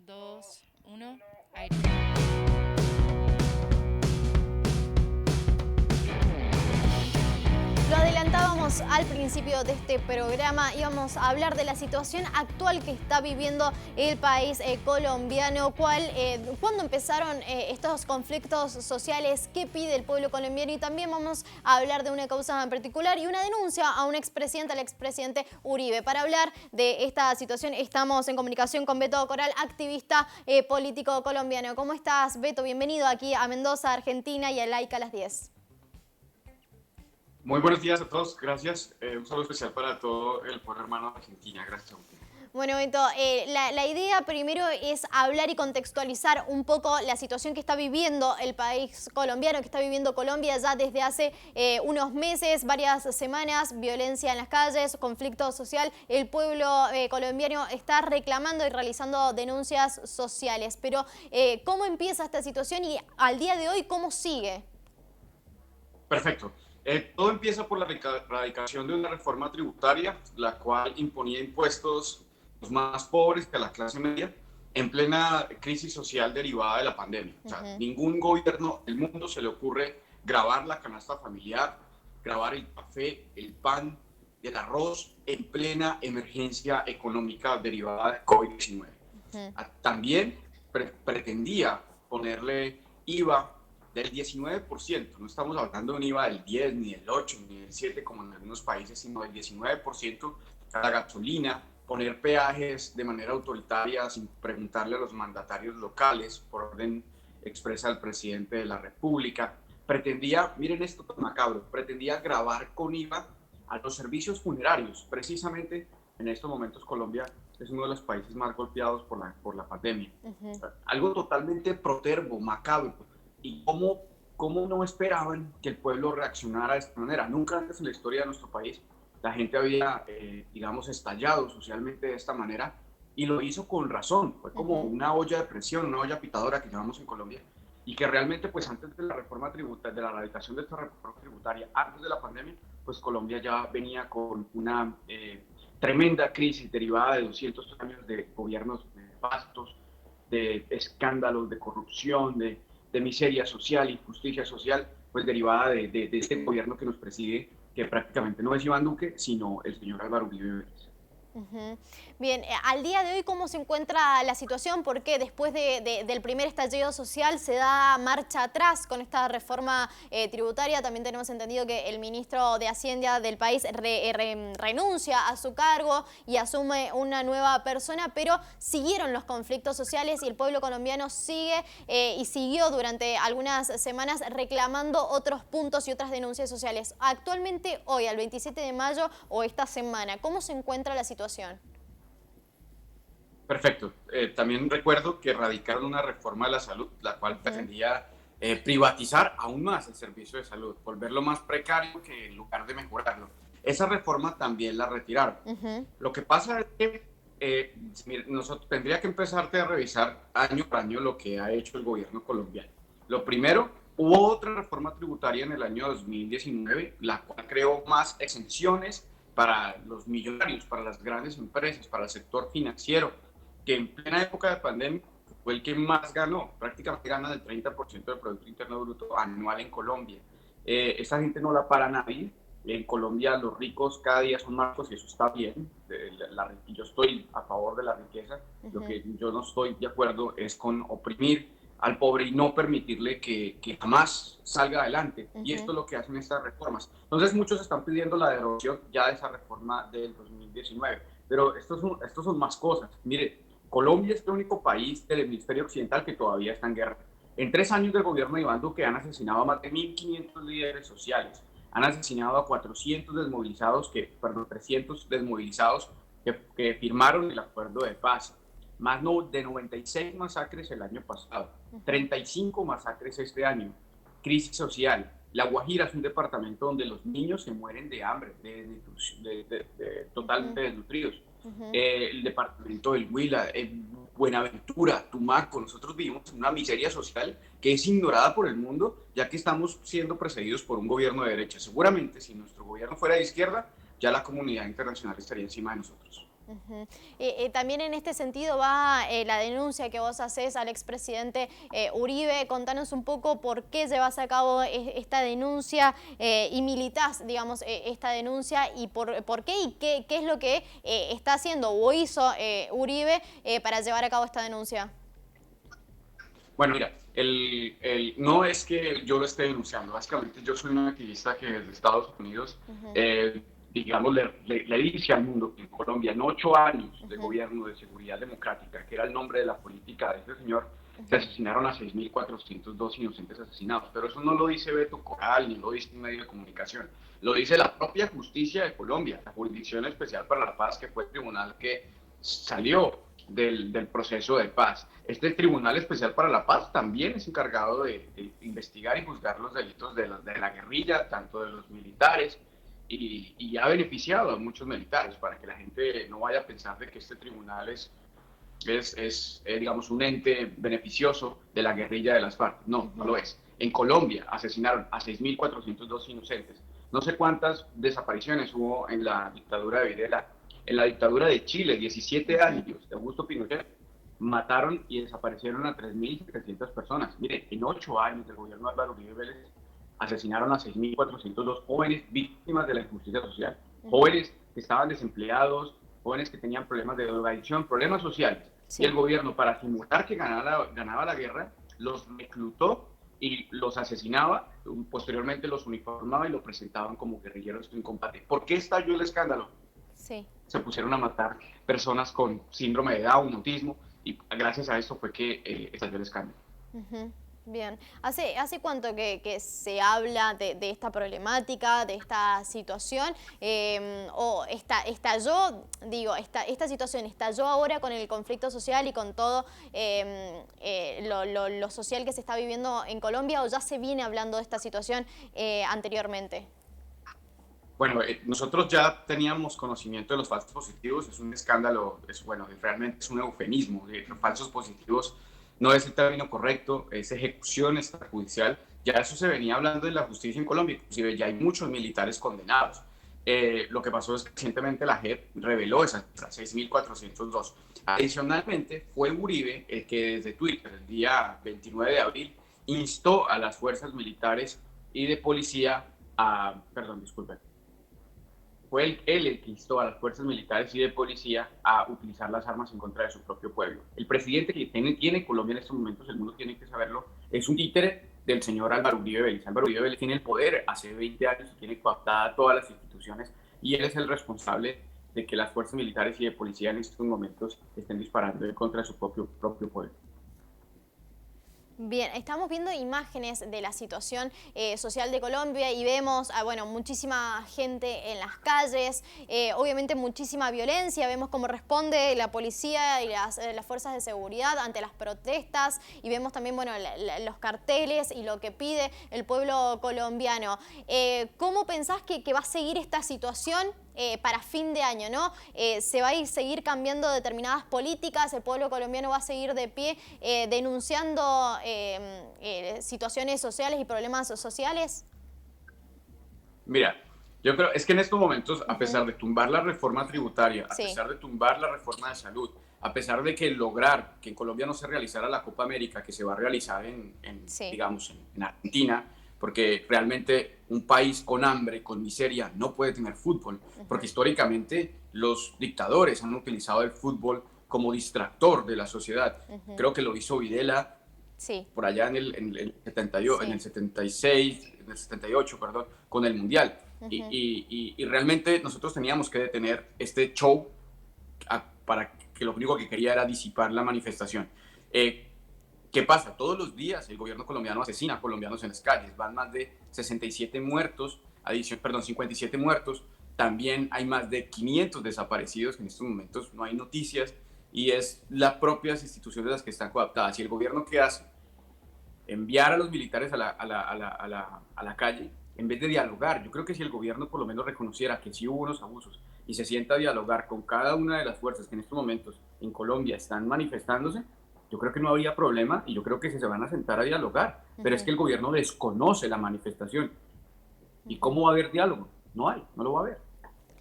2, 1, aire. Lo adelantábamos al principio de este programa, íbamos a hablar de la situación actual que está viviendo el país colombiano, cuándo empezaron estos conflictos sociales, qué pide el pueblo colombiano, y también vamos a hablar de una causa en particular y una denuncia a un expresidente, al expresidente Uribe. Para hablar de esta situación estamos en comunicación con Beto Coral, activista político colombiano. ¿Cómo estás, Beto? Bienvenido aquí a Mendoza, Argentina, y a Laica a las 10. Muy buenos días a todos, gracias. Un saludo especial para todo el pueblo hermano de Argentina, gracias. Bueno, Beto, la idea primero es hablar y contextualizar un poco la situación que está viviendo el país colombiano, que está viviendo Colombia ya desde hace unos meses, varias semanas, violencia en las calles, conflicto social. El pueblo colombiano está reclamando y realizando denuncias sociales. Pero, ¿cómo empieza esta situación y al día de hoy cómo sigue? Perfecto. Todo empieza por la radicación de una reforma tributaria, la cual imponía impuestos a los más pobres que a la clase media, en plena crisis social derivada de la pandemia. O sea, ningún gobierno del mundo se le ocurre gravar la canasta familiar, gravar el café, el pan, el arroz, en plena emergencia económica derivada de COVID-19. También pretendía ponerle IVA del 19%, no estamos hablando de un IVA del 10, ni del 8, ni del 7 como en algunos países, sino del 19% a la gasolina, poner peajes de manera autoritaria sin preguntarle a los mandatarios locales por orden expresa del presidente de la República. Pretendía, miren esto tan macabro, pretendía gravar con IVA a los servicios funerarios. Precisamente en estos momentos Colombia es uno de los países más golpeados por la pandemia. Algo totalmente protervo, macabro. ¿Y cómo no esperaban que el pueblo reaccionara de esta manera? Nunca antes en la historia de nuestro país la gente había, digamos, estallado socialmente de esta manera, y lo hizo con razón. Fue como una olla de presión, una olla pitadora que llamamos en Colombia, y que realmente, pues antes de la reforma tributaria, de la erradicación de esta reforma tributaria, antes de la pandemia, pues Colombia ya venía con una tremenda crisis derivada de 200 años de gobiernos nefastos, de escándalos, de corrupción, de miseria social, injusticia social, pues derivada de este gobierno que nos preside, que prácticamente no es Iván Duque, sino el señor Álvaro Uribe Vélez. Bien, al día de hoy, ¿cómo se encuentra la situación? Porque después del primer estallido social se da marcha atrás con esta reforma tributaria. También tenemos entendido que el ministro de Hacienda del país renuncia a su cargo y asume una nueva persona, pero siguieron los conflictos sociales y el pueblo colombiano sigue y siguió durante algunas semanas reclamando otros puntos y otras denuncias sociales. Actualmente, hoy, al 27 de mayo o esta semana, ¿cómo se encuentra la situación? Perfecto. También recuerdo que radicaron una reforma de la salud, la cual pretendía privatizar aún más el servicio de salud, volverlo más precario que en lugar de mejorarlo. Esa reforma también la retiraron. Lo que pasa es que nosotros tendría que empezarte a revisar año por año lo que ha hecho el gobierno colombiano. Lo primero, hubo otra reforma tributaria en el año 2019, la cual creó más exenciones para los millonarios, para las grandes empresas, para el sector financiero, que en plena época de pandemia fue el que más ganó, prácticamente gana del 30% del Producto Interno Bruto anual en Colombia. Esa gente no la para nadie. En Colombia los ricos cada día son más ricos y eso está bien. Yo estoy a favor de la riqueza. Lo que yo no estoy de acuerdo es con oprimir al pobre y no permitirle que jamás salga adelante. Y esto es lo que hacen estas reformas. Entonces muchos están pidiendo la derogación ya de esa reforma del 2019. Pero estos son más cosas. Mire, Colombia es el único país del hemisferio occidental que todavía está en guerra. En 3 años del gobierno de Iván Duque han asesinado a más de 1.500 líderes sociales. Han asesinado a 400 desmovilizados, 300 desmovilizados que firmaron el acuerdo de paz. Más de 96 masacres el año pasado, 35 masacres este año, crisis social. La Guajira es un departamento donde los niños se mueren de hambre, totalmente desnutridos. El departamento del Huila, Buenaventura, Tumaco, nosotros vivimos en una miseria social que es ignorada por el mundo, ya que estamos siendo precedidos por un gobierno de derecha. Seguramente si nuestro gobierno fuera de izquierda, ya la comunidad internacional estaría encima de nosotros. Ujú. También en este sentido va la denuncia que vos hacés al expresidente Uribe. Contanos un poco por qué llevas a cabo esta denuncia y militás, digamos, esta denuncia y por qué y qué es lo que está haciendo o hizo Uribe para llevar a cabo esta denuncia. Bueno, mira, no es que yo lo esté denunciando, básicamente yo soy un activista que desde Estados Unidos, digamos, le dice al mundo que en Colombia, en 8 años de gobierno de seguridad democrática, que era el nombre de la política de este señor, se asesinaron a 6.402 inocentes asesinados. Pero eso no lo dice Beto Corral, ni lo dice un medio de comunicación, lo dice la propia justicia de Colombia, la Jurisdicción Especial para la Paz, que fue el tribunal que salió del proceso de paz. Este Tribunal Especial para la Paz también es encargado de investigar y juzgar los delitos de la guerrilla, tanto de los militares, y ha beneficiado a muchos militares, para que la gente no vaya a pensar de que este tribunal es digamos, un ente beneficioso de la guerrilla de las FARC. No, no lo es. En Colombia asesinaron a 6.402 inocentes. No sé cuántas desapariciones hubo en la dictadura de Videla. En la dictadura de Chile, 17 años de Augusto Pinochet, mataron y desaparecieron a 3.700 personas. Mire, en 8 años del gobierno de Álvaro Uribe Vélez, asesinaron a 6.402 jóvenes víctimas de la injusticia social. Jóvenes que estaban desempleados, jóvenes que tenían problemas de drogadicción, problemas sociales. Sí. Y el gobierno, para simular que ganaba la guerra, los reclutó y los asesinaba, posteriormente los uniformaba y los presentaban como guerrilleros en combate. ¿Por qué estalló el escándalo? Sí. Se pusieron a matar personas con síndrome de Down, autismo, y gracias a esto fue que estalló el escándalo. Bien. ¿Hace cuánto que se habla de esta problemática, de esta situación? ¿O estalló, digo, esta situación estalló ahora con el conflicto social y con todo lo social que se está viviendo en Colombia, o ya se viene hablando de esta situación anteriormente? Bueno, nosotros ya teníamos conocimiento de los falsos positivos, es un escándalo, realmente es un eufemismo. Los falsos positivos no es el término correcto, es ejecución extrajudicial. Ya eso se venía hablando en la justicia en Colombia, inclusive ya hay muchos militares condenados. Lo que pasó es que recientemente la JEP reveló esas cifras, 6.402. Adicionalmente, fue Uribe el que desde Twitter, el día 29 de abril, instó a las fuerzas militares y de policía fue él el que instó a las fuerzas militares y de policía a utilizar las armas en contra de su propio pueblo. El presidente que tiene Colombia en estos momentos, el mundo tiene que saberlo, es un títere del señor Álvaro Uribe Vélez. Álvaro Uribe Vélez tiene el poder hace 20 años y tiene coaptada todas las instituciones, y él es el responsable de que las fuerzas militares y de policía en estos momentos estén disparando en contra de su propio pueblo. Bien, estamos viendo imágenes de la situación social de Colombia y vemos muchísima gente en las calles, obviamente muchísima violencia, vemos cómo responde la policía y las fuerzas de seguridad ante las protestas, y vemos también los carteles y lo que pide el pueblo colombiano. ¿Cómo pensás que va a seguir esta situación para fin de año, ¿no? ¿Se va a seguir cambiando determinadas políticas? ¿El pueblo colombiano va a seguir de pie denunciando situaciones sociales y problemas sociales? Mira, yo creo, es que en estos momentos, a pesar de tumbar la reforma tributaria, a pesar de tumbar la reforma de salud, a pesar de que lograr que en Colombia no se realizara la Copa América, que se va a realizar digamos, en Argentina, porque realmente un país con hambre, con miseria, no puede tener fútbol, porque históricamente los dictadores han utilizado el fútbol como distractor de la sociedad. Creo que lo hizo Videla por allá en el 76, en el 78, perdón, con el Mundial. Y realmente nosotros teníamos que detener este show para que lo único que quería era disipar la manifestación. ¿Qué pasa? Todos los días el gobierno colombiano asesina a colombianos en las calles. Van más de 57 muertos, 57 muertos. También hay más de 500 desaparecidos, que en estos momentos no hay noticias, y es las propias instituciones las que están coaptadas. ¿Y el gobierno qué hace? Enviar a los militares a la calle en vez de dialogar. Yo creo que si el gobierno por lo menos reconociera que sí hubo unos abusos y se sienta a dialogar con cada una de las fuerzas que en estos momentos en Colombia están manifestándose, yo creo que no habría problema, y yo creo que se van a sentar a dialogar. Pero es que el gobierno desconoce la manifestación. ¿Y cómo va a haber diálogo? No hay, no lo va a haber.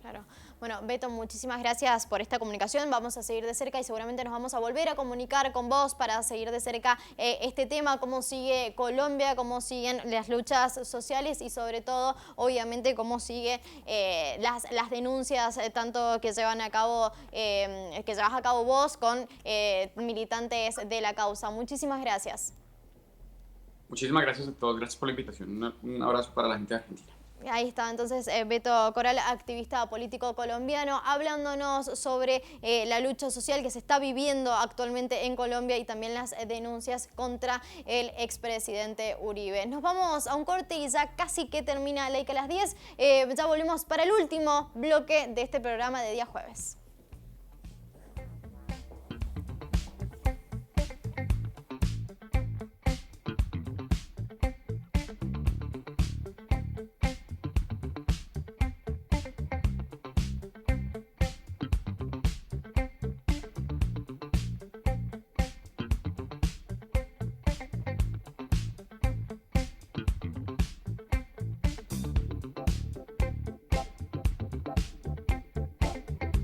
Claro. Bueno. Bueno, Beto, muchísimas gracias por esta comunicación. Vamos a seguir de cerca y seguramente nos vamos a volver a comunicar con vos para seguir de cerca este tema, cómo sigue Colombia, cómo siguen las luchas sociales y sobre todo, obviamente, cómo sigue las denuncias tanto que llevas a cabo vos con militantes de la causa. Muchísimas gracias. Muchísimas gracias a todos, gracias por la invitación. Un abrazo para la gente de Argentina. Ahí está entonces Beto Coral, activista político colombiano, hablándonos sobre la lucha social que se está viviendo actualmente en Colombia y también las denuncias contra el expresidente Uribe. Nos vamos a un corte y ya casi que termina Ley que a las 10. Ya volvemos para el último bloque de este programa de día jueves.